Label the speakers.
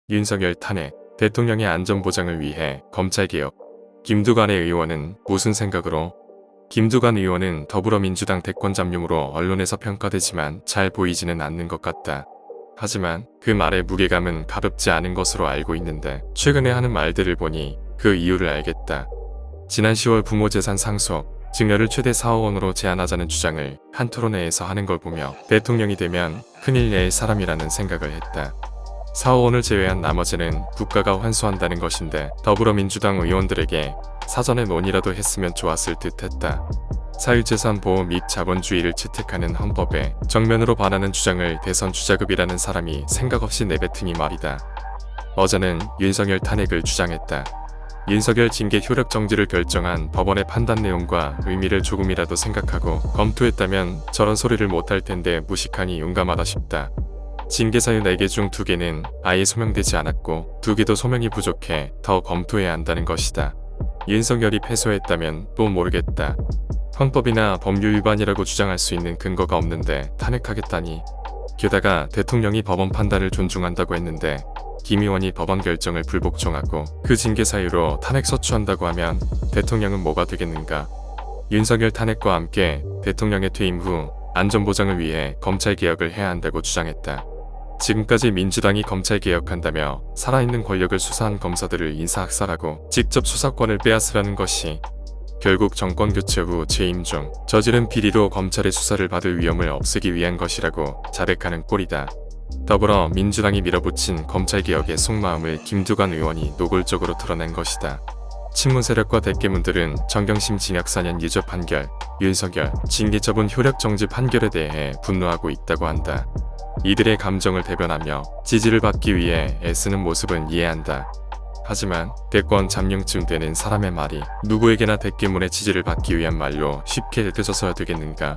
Speaker 1: 윤석열 탄핵, 대통령의 안전보장을 위해 검찰개혁. 김두관 의원은 무슨 생각으로? 김두관 의원은 더불어민주당 대권 잠룡으로 언론에서 평가되지만 잘 보이지는 않는 것 같다. 하지만 그 말의 무게감은 가볍지 않은 것으로 알고 있는데 최근에 하는 말들을 보니 그 이유를 알겠다. 지난 10월 부모재산 상속, 증여를 최대 4억 원으로 제한하자는 주장을 한 토론회에서 하는 걸 보며 대통령이 되면 큰일 낼 사람이라는 생각을 했다. 4억 원을 제외한 나머지는 국가가 환수한다는 것인데 더불어민주당 의원들에게 사전에 논의라도 했으면 좋았을 듯 했다. 사유재산 보호 및 자본주의를 채택하는 헌법에 정면으로 반하는 주장을 대선 주자급이라는 사람이 생각 없이 내뱉으니 말이다. 어제는 윤석열 탄핵을 주장했다. 윤석열 징계 효력 정지를 결정한 법원의 판단 내용과 의미를 조금이라도 생각하고 검토했다면 저런 소리를 못할 텐데 무식하니 용감하다 싶다. 징계 사유 4개 중 2개는 아예 소명되지 않았고 2개도 소명이 부족해 더 검토해야 한다는 것이다. 윤석열이 패소했다면 또 모르겠다. 헌법이나 법률 위반이라고 주장할 수 있는 근거가 없는데 탄핵하겠다니. 게다가 대통령이 법원 판단을 존중한다고 했는데 김 의원이 법원 결정을 불복종하고 그 징계 사유로 탄핵 서초한다고 하면 대통령은 뭐가 되겠는가. 윤석열 탄핵과 함께 대통령의 퇴임 후 안전보장을 위해 검찰개혁을 해야 한다고 주장했다. 지금까지 민주당이 검찰개혁한다며 살아있는 권력을 수사한 검사들을 인사학살하고 직접 수사권을 빼앗으라는 것이 결국 정권교체 후 재임 중 저지른 비리로 검찰의 수사를 받을 위험을 없애기 위한 것이라고 자백하는 꼴이다. 더불어 민주당이 밀어붙인 검찰개혁의 속마음을 김두관 의원이 노골적으로 드러낸 것이다. 친문 세력과 대깨문들은 정경심 징역 4년 유죄 판결, 윤석열 징계 처분 효력 정지 판결에 대해 분노하고 있다고 한다. 이들의 감정을 대변하며 지지를 받기 위해 애쓰는 모습은 이해한다. 하지만 대권 잠룡쯤 되는 사람의 말이 누구에게나 대깨문의 지지를 받기 위한 말로 쉽게 느껴져서야 되겠는가.